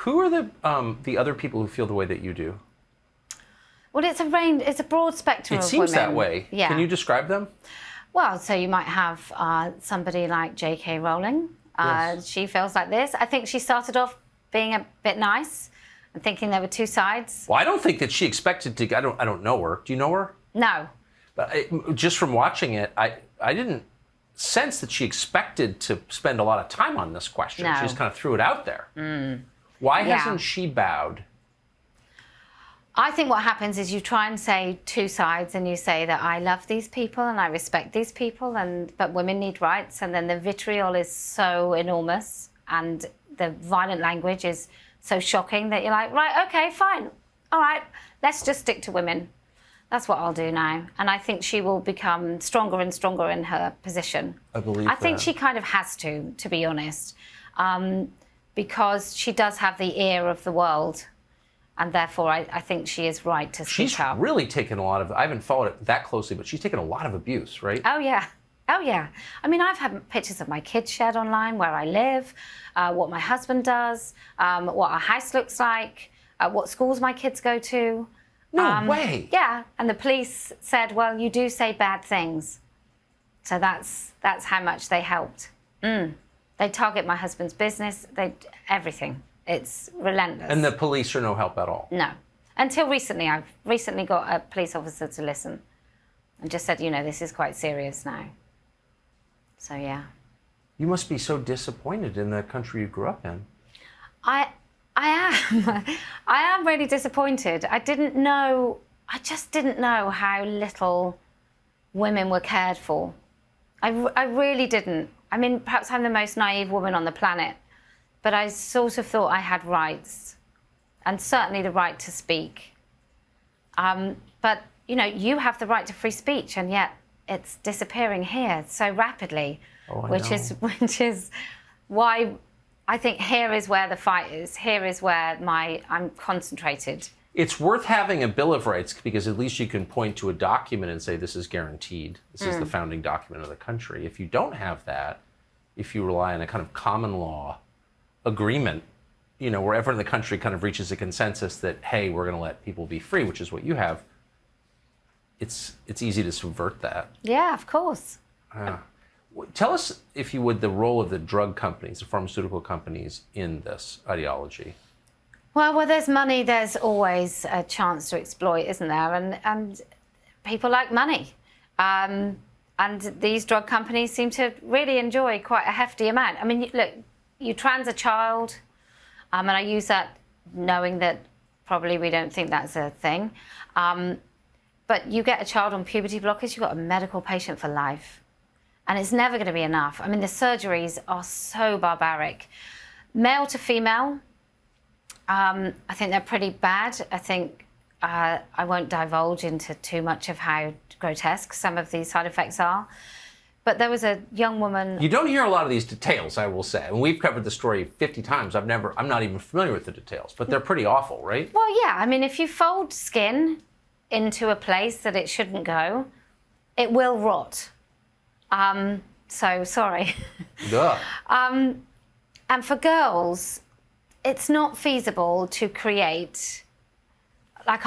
Who are the other people who feel the way that you do? Well, it's a range. It's a broad spectrum of women. It seems that way. Yeah. Can you describe them? Well, so you might have somebody like J.K. Rowling. Yes. She feels like this. I think she started off being a bit nice and thinking there were two sides. Well, I don't think that she expected to. I don't know her. Do you know her? No. But just from watching it, I didn't sense that she expected to spend a lot of time on this question. No. She just kind of threw it out there. Why hasn't she bowed? I think what happens is you try and say two sides, and you say that I love these people and I respect these people, but women need rights, and then the vitriol is so enormous and the violent language is so shocking that you're like, right, okay, fine, all right, let's just stick to women. That's what I'll do now. And I think she will become stronger and stronger in her position. I believe I think she kind of has to be honest, because she does have the ear of the world. And therefore, I think she is right to speak up. She's really taken a lot of, I haven't followed it that closely, but she's taken a lot of abuse, right? Oh, yeah. Oh, yeah. I mean, I've had pictures of my kids shared online, where I live, what my husband does, what our house looks like, what schools my kids go to. No way. Yeah. And the police said, well, you do say bad things. So that's how much they helped. They target my husband's business, everything. It's relentless. And the police are no help at all? No. Until recently. I've recently got a police officer to listen and just said, you know, this is quite serious now. So, yeah. You must be so disappointed in the country you grew up in. I am. I am really disappointed. I just didn't know how little women were cared for. I really didn't. I mean, perhaps I'm the most naive woman on the planet, but I sort of thought I had rights, and certainly the right to speak. But, you know, you have the right to free speech, and yet it's disappearing here so rapidly, which is why I think here is where the fight is. Here is where I'm concentrated. It's worth having a Bill of Rights, because at least you can point to a document and say this is guaranteed. This is the founding document of the country. If you don't have that, if you rely on a kind of common law agreement, you know, where everyone in the country kind of reaches a consensus that, hey, we're going to let people be free, which is what you have, it's easy to subvert that. Yeah, of course. Tell us, if you would, the role of the drug companies, the pharmaceutical companies, in this ideology. Well, where there's money, there's always a chance to exploit, isn't there? And people like money. And these drug companies seem to really enjoy quite a hefty amount. I mean, look, you trans a child, and I use that knowing that probably we don't think that's a thing. But you get a child on puberty blockers, you've got a medical patient for life. And it's never going to be enough. I mean, the surgeries are so barbaric. Male to female, I think they're pretty bad. I think I won't divulge into too much of how grotesque some of these side effects are. But there was a young woman... You don't hear a lot of these details, I will say. And we've covered the story 50 times. I'm not even familiar with the details, but they're pretty awful, right? Well, yeah. I mean, if you fold skin into a place that it shouldn't go, it will rot. So, sorry. Duh. And for girls, it's not feasible to create, like,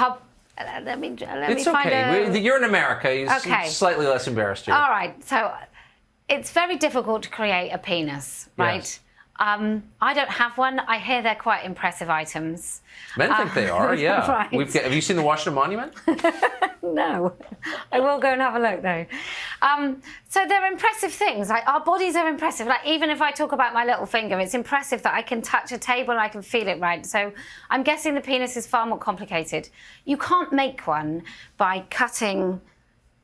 let me it's find okay. You're in America. You're slightly less embarrassed here. All right. So it's very difficult to create a penis, right? Yes. I don't have one. I hear they're quite impressive items. Men think they are, yeah. Right. Have you seen the Washington Monument? No. I will go and have a look, though. So they're impressive things. Like, our bodies are impressive. Like, even if I talk about my little finger, it's impressive that I can touch a table and I can feel it, right? So I'm guessing the penis is far more complicated. You can't make one by cutting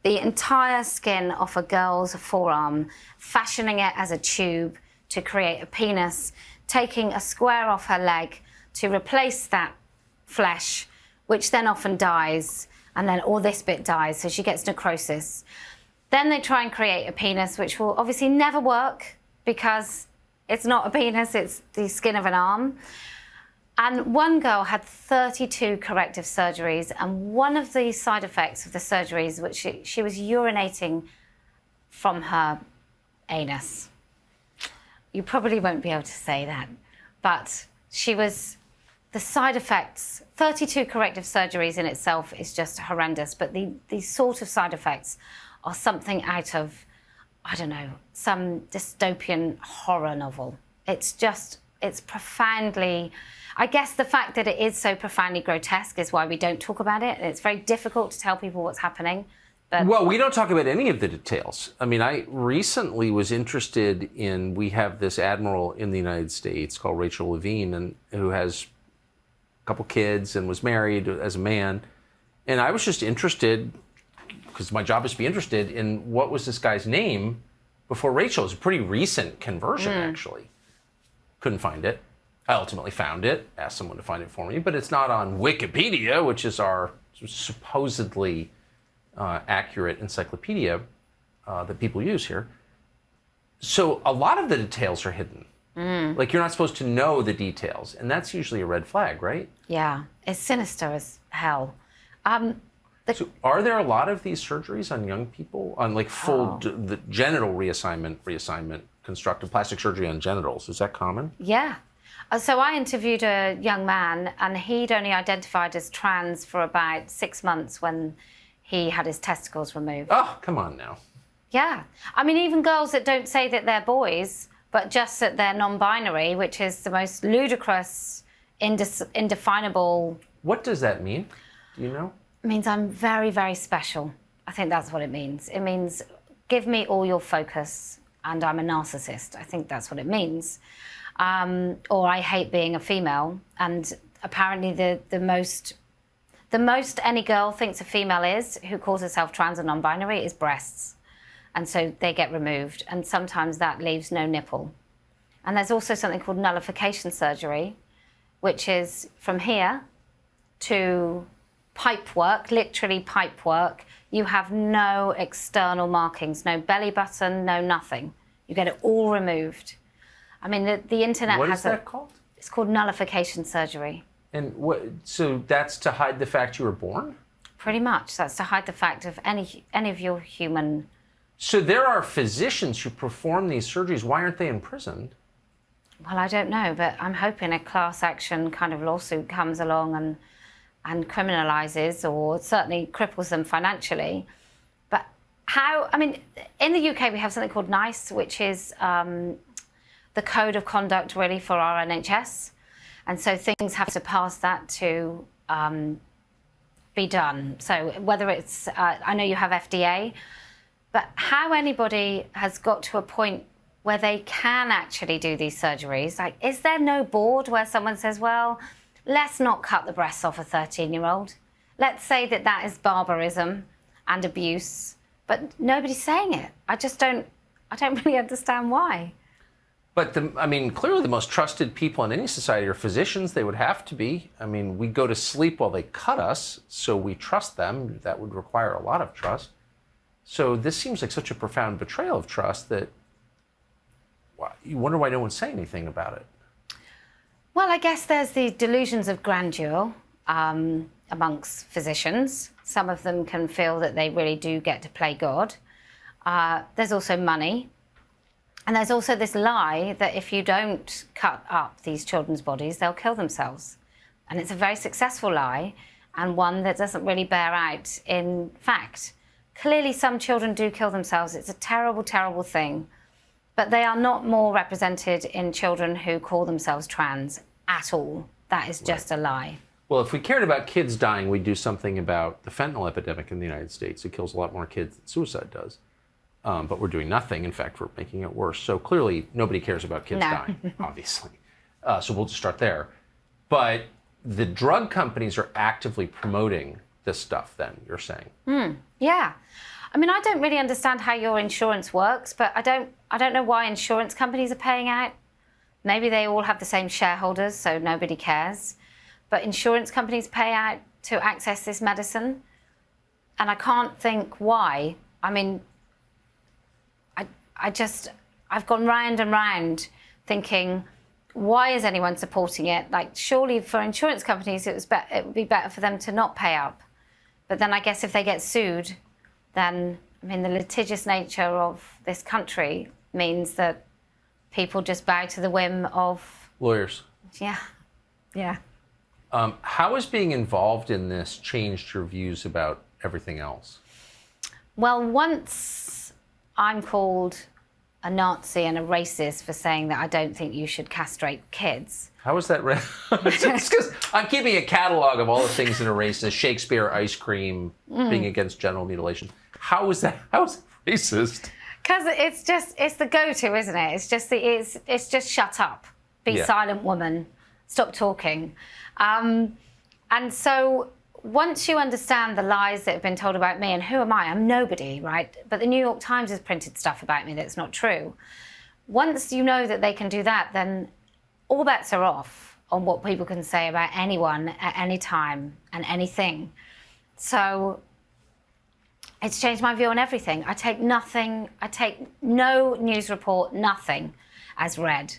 the entire skin off a girl's forearm, fashioning it as a tube to create a penis, taking a square off her leg to replace that flesh, which then often dies, and then all this bit dies, so she gets necrosis. Then they try and create a penis, which will obviously never work because it's not a penis, it's the skin of an arm. And one girl had 32 corrective surgeries, and one of the side effects of the surgeries, which she was urinating from her anus. You probably won't be able to say that, but she was the side effects, 32 corrective surgeries in itself is just horrendous, but these sort of side effects are something out of, I don't know, some dystopian horror novel. It's profoundly, I guess the fact that it is so profoundly grotesque is why we don't talk about it. It's very difficult to tell people what's happening. But well, we don't talk about any of the details. I mean, I recently was interested in, we have this admiral in the United States called Rachel Levine, and who has a couple kids and was married as a man. And I was just interested, because my job is to be interested in what was this guy's name before Rachel. It was a pretty recent conversion, actually. Couldn't find it. I ultimately found it, asked someone to find it for me, but it's not on Wikipedia, which is our supposedly accurate encyclopedia that people use here. So a lot of the details are hidden. Like, you're not supposed to know the details, and that's usually a red flag, right? yeah, it's sinister as hell. So are there a lot of these surgeries on young people, on like full the genital reassignment, constructive plastic surgery on genitals? Is that common? Yeah. So I interviewed a young man, and he'd only identified as trans for about 6 months when he had his testicles removed. Oh, come on now. Yeah. I mean, even girls that don't say that they're boys, but just that they're non-binary, which is the most ludicrous, indefinable... What does that mean? Do you know? It means I'm very, very special. I think that's what it means. It means give me all your focus and I'm a narcissist. I think that's what it means. Or I hate being a female. And apparently the most any girl thinks a female is, who calls herself trans or non-binary, is breasts. And so they get removed. And sometimes that leaves no nipple. And there's also something called nullification surgery, which is from here to pipe work, literally pipe work. You have no external markings, no belly button, no nothing. You get it all removed. I mean, the internet What has is that called? It's called nullification surgery. And so that's to hide the fact you were born? Pretty much. That's to hide the fact of any of your human... So there are physicians who perform these surgeries. Why aren't they imprisoned? Well, I don't know, but I'm hoping a class action kind of lawsuit comes along and criminalizes, or certainly cripples them financially. But how, I mean, in the UK we have something called NICE, which is the code of conduct really for our NHS. And so things have to pass that to be done. So whether it's, I know you have FDA, but how anybody has got to a point where they can actually do these surgeries, like, is there no board where someone says, well, let's not cut the breasts off a 13-year-old. Let's say that that is barbarism and abuse, but nobody's saying it. I don't really understand why. But I mean, clearly the most trusted people in any society are physicians. They would have to be. I mean, we go to sleep while they cut us, so we trust them. That would require a lot of trust. So this seems like such a profound betrayal of trust that you wonder why no one's saying anything about it. Well, I guess there's the delusions of grandeur amongst physicians. Some of them can feel that they really do get to play God. There's also money. And there's also this lie that if you don't cut up these children's bodies, they'll kill themselves. And it's a very successful lie, and one that doesn't really bear out in fact. Clearly, some children do kill themselves. It's a terrible, terrible thing. But they are not more represented in children who call themselves trans at all. That is just a lie. Well, if we cared about kids dying, we'd do something about the fentanyl epidemic in the United States. It kills a lot more kids than suicide does. But we're doing nothing. In fact, we're making it worse. So clearly, nobody cares about kids dying, obviously. So we'll just start there. But the drug companies are actively promoting this stuff, then, you're saying? Yeah. I mean, I don't really understand how your insurance works, but I don't know why insurance companies are paying out. Maybe they all have the same shareholders, so nobody cares. But insurance companies pay out to access this medicine, and I can't think why. I mean, I've gone round and round thinking, why is anyone supporting it? Like, surely for insurance companies, it would be better for them to not pay up. But then I guess if they get sued, then, I mean, the litigious nature of this country means that people just bow to the whim of... Lawyers. Yeah. How has being involved in this changed your views about everything else? Well, once I'm called a Nazi and a racist for saying that I don't think you should castrate kids. How is that? It's because I'm keeping a catalog of all the things that are racist. Shakespeare, ice cream, being against genital mutilation. How is that? How is it racist? Because it's the go-to, isn't it? It's just shut up, be silent woman, stop talking. And so once you understand the lies that have been told about me, and who am I? I'm nobody, right? But the New York Times has printed stuff about me that's not true. Once you know that they can do that, then all bets are off on what people can say about anyone at any time and anything. So it's changed my view on everything. I take no news report, nothing as read.